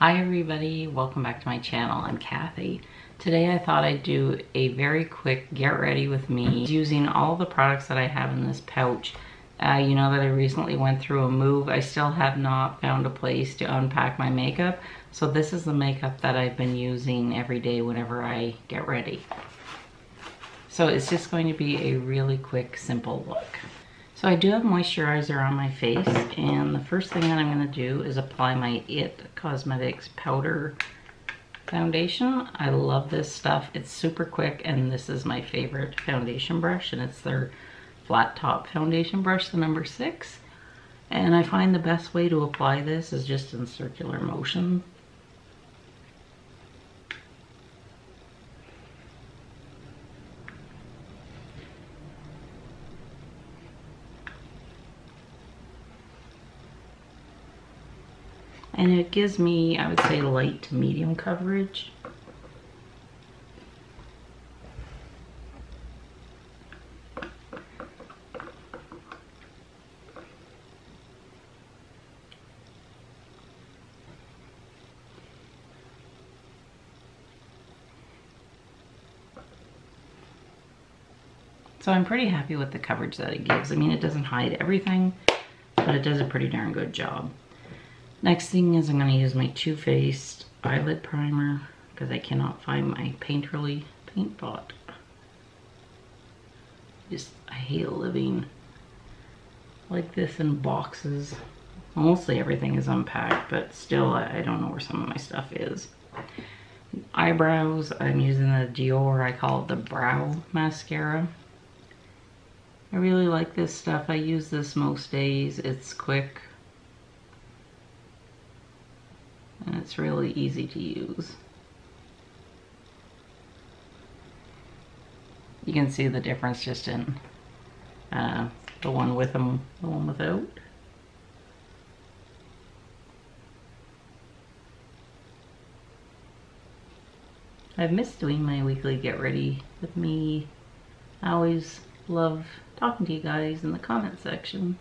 Hi everybody, welcome back to my channel. I'm Cathy. Today I thought I'd do a very quick get ready with me using all the products that I have in this pouch. You know that I recently went through a move. I still have not found a place to unpack my makeup, so this is the makeup that I've been using every day whenever I get ready. So it's just going to be a really quick, simple look. So I do have moisturizer on my face, and the first thing that I'm going to do is apply my It Cosmetics Powder Foundation. I love this stuff. It's super quick, and this is my favorite foundation brush, and it's their flat top foundation brush, the number 6. And I find the best way to apply this is just in circular motion. And it gives me, I would say, light to medium coverage. So I'm pretty happy with the coverage that it gives. I mean, it doesn't hide everything, but it does a pretty darn good job. Next thing is I'm going to use my Too Faced eyelid primer because I cannot find my Painterly paint pot. I hate living like this in boxes. Mostly everything is unpacked, but still I don't know where some of my stuff is. Eyebrows, I'm using the Dior, I call it the Brow Mascara. I really like this stuff. I use this most days. It's quick. And it's really easy to use. You can see the difference just in the one with them, the one without. I've missed doing my weekly get ready with me. I always love talking to you guys in the comment section.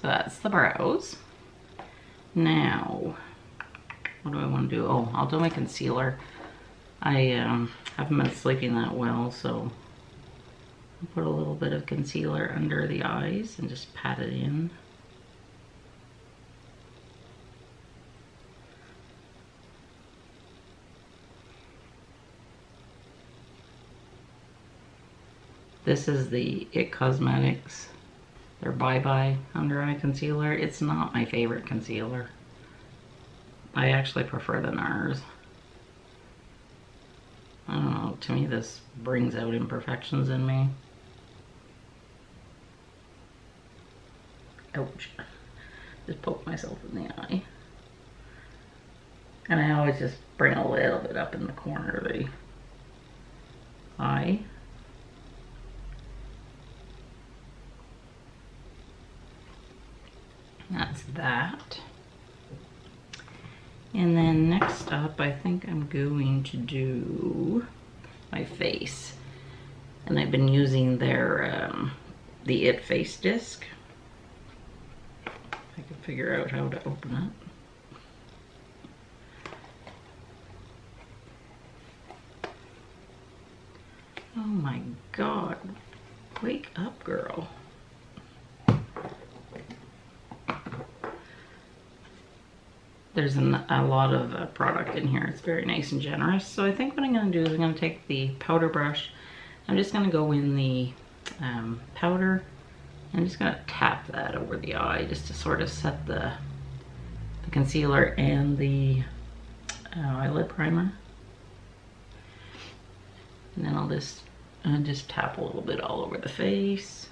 So that's the brows. Now, what do I want to do? Oh, I'll do my concealer. I haven't been sleeping that well, so I'll put a little bit of concealer under the eyes and just pat it in. This is the It Cosmetics, their Bye Bye Under Eye Concealer. It's not my favorite concealer. I actually prefer the NARS. I don't know, to me this brings out imperfections in me. Ouch. Just poked myself in the eye. And I always just bring a little bit up in the corner of the eye. That's that. And then next up, I think I'm going to do my face. And I've been using their, the It Face Disc. If I can figure out how to open it. Oh my God, wake up, girl. There's a lot of product in here. It's very nice and generous. So I think what I'm going to do is I'm going to take the powder brush. I'm just going to go in the powder. I'm just going to tap that over the eye just to sort of set the concealer and the eyelid primer. And then I'll just tap a little bit all over the face.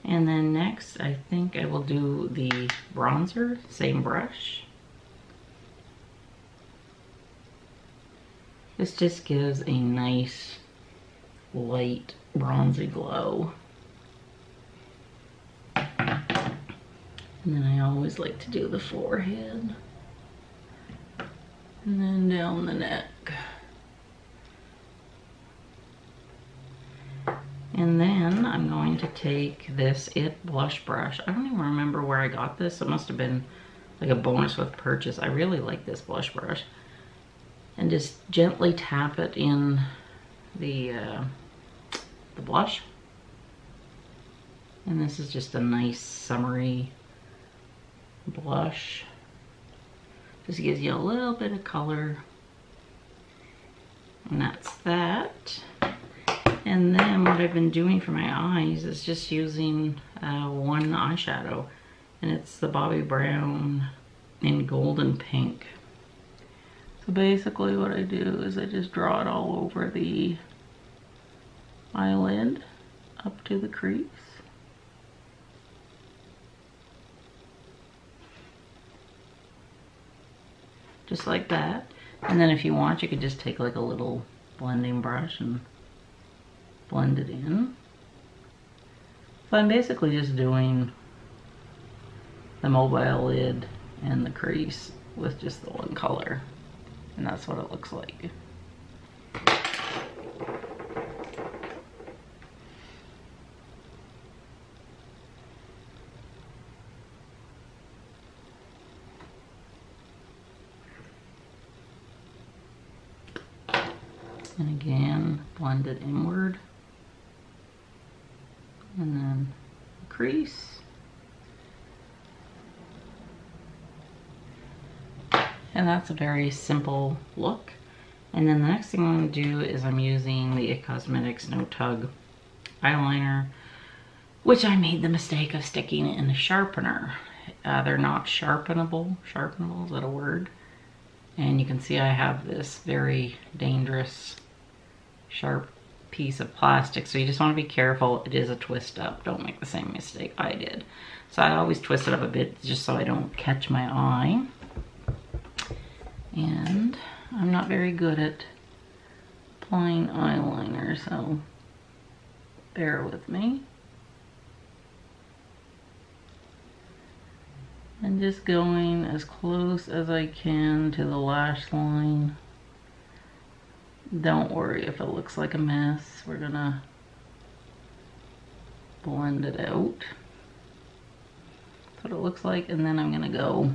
And then next, I think I will do the bronzer, same brush. This just gives a nice, light, bronzy glow. And then I always like to do the forehead. And then down the neck. And then I'm going to take this It blush brush. I don't even remember where I got this. It must have been like a bonus with purchase. I really like this blush brush. And just gently tap it in the blush. And this is just a nice summery blush. Just gives you a little bit of color. And that's that. And then what I've been doing for my eyes is just using one eyeshadow. And it's the Bobbi Brown in Golden Pink. So basically what I do is I just draw it all over the eyelid up to the crease. Just like that. And then if you want, you could just take like a little blending brush and blend it in. So I'm basically just doing the mobile lid and the crease with just the one color. And that's what it looks like. And again, blend it inward. And then crease. And that's a very simple look. And then the next thing I'm going to do is I'm using the It Cosmetics No Tug eyeliner, which I made the mistake of sticking in a sharpener. They're not sharpenable. Sharpenable, is that a word? And you can see I have this very dangerous sharp piece of plastic, so you just want to be careful. It is a twist up. Don't make the same mistake I did. So I always twist it up a bit just so I don't catch my eye. And I'm not very good at applying eyeliner, so bear with me. And just going as close as I can to the lash line. Don't worry if it looks like a mess. We're gonna blend it out. That's what it looks like. And then I'm gonna go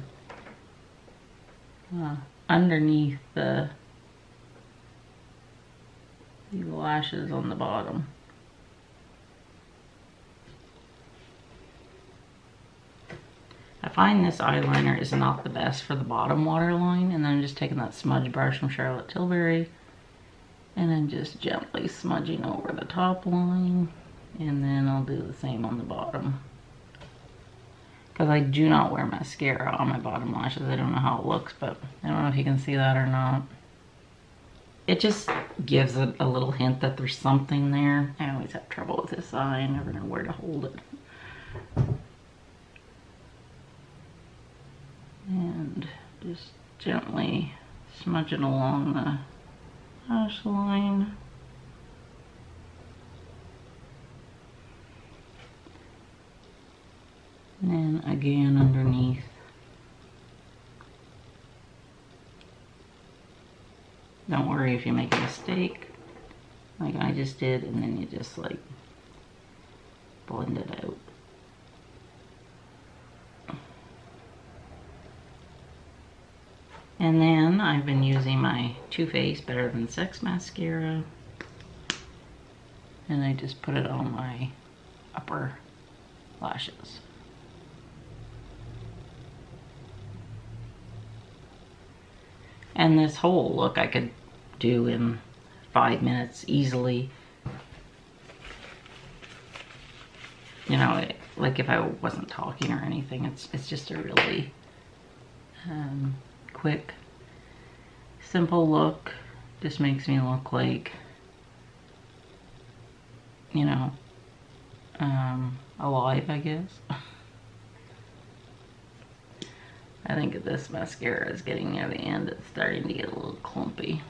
underneath the lashes on the bottom. I find this eyeliner is not the best for the bottom waterline, and then I'm just taking that smudge brush from Charlotte Tilbury and then just gently smudging over the top line, and then I'll do the same on the bottom. Because I do not wear mascara on my bottom lashes. I don't know how it looks, but I don't know if you can see that or not. It just gives it a little hint that there's something there. I always have trouble with this eye. I never know where to hold it. And just gently smudge it along the lash line. And then again underneath. Don't worry if you make a mistake, like I just did, and then you just like blend it out. And then I've been using my Too Faced Better Than Sex mascara, and I just put it on my upper lashes. And this whole look I could do in 5 minutes easily. You know, like if I wasn't talking or anything, it's just a really quick, simple look. Just makes me look like, you know, alive, I guess. I think this mascara is getting near the end. It's starting to get a little clumpy.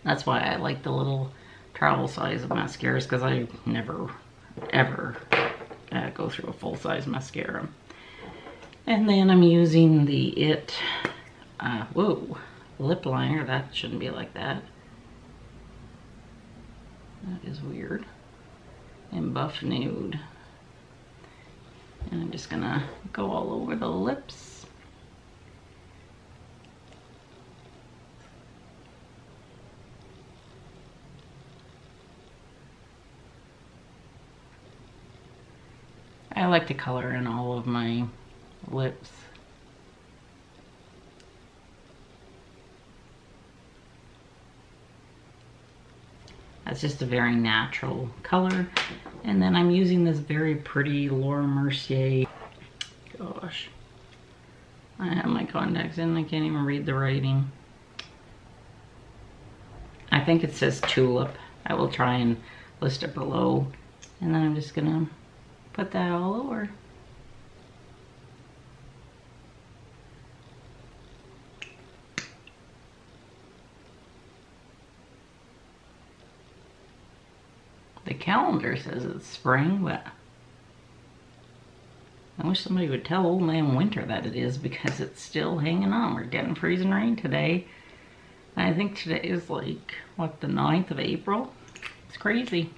That's why I like the little travel size of mascaras, because I never, ever go through a full-size mascara. And then I'm using the It, lip liner. That shouldn't be like that. That is weird. And Buff Nude. And I'm just gonna go all over the lips. I like to color in all of my lips. That's just a very natural color. And then I'm using this very pretty Laura Mercier. Gosh. I have my contacts in, I can't even read the writing. I think it says Tulip. I will try and list it below. And then I'm just gonna put that all over. The calendar says it's spring, but I wish somebody would tell old man winter that it is, because it's still hanging on. We're getting freezing rain today. And I think today is like, what, the 9th of April? It's crazy.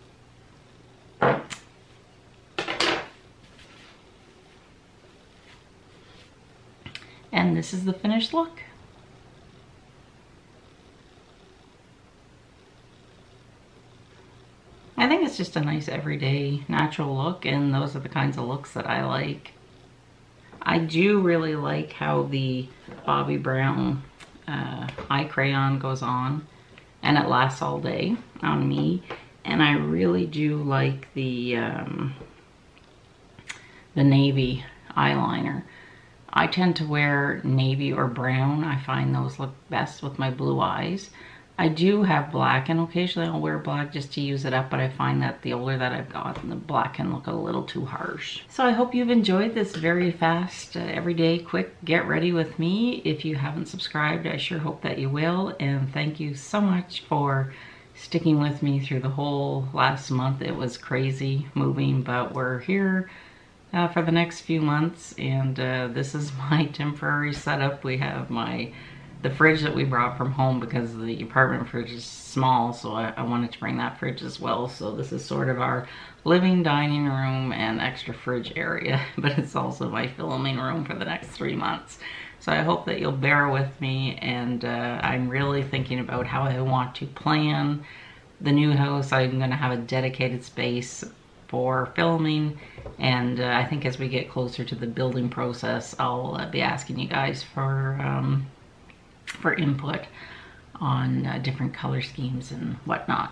And this is the finished look. I think it's just a nice everyday natural look, and those are the kinds of looks that I like. I do really like how the Bobbi Brown eye crayon goes on, and it lasts all day on me. And I really do like the navy eyeliner. I tend to wear navy or brown. I find those look best with my blue eyes. I do have black, and occasionally I'll wear black just to use it up, but I find that the older that I've gotten, the black can look a little too harsh. So I hope you've enjoyed this very fast, everyday, quick get ready with me. If you haven't subscribed, I sure hope that you will, and thank you so much for sticking with me through the whole last month. It was crazy moving, but we're here for the next few months, and this is my temporary setup. We have the fridge that we brought from home, because the apartment fridge is small, so I wanted to bring that fridge as well. So this is sort of our living dining room and extra fridge area, but it's also my filming room for the next 3 months. So I hope that you'll bear with me, and I'm really thinking about how I want to plan the new house. I'm going to have a dedicated space for filming, and I think as we get closer to the building process, I'll be asking you guys for input on different color schemes and whatnot.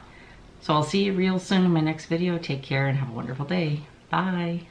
So I'll see you real soon in my next video. Take care and have a wonderful day. Bye.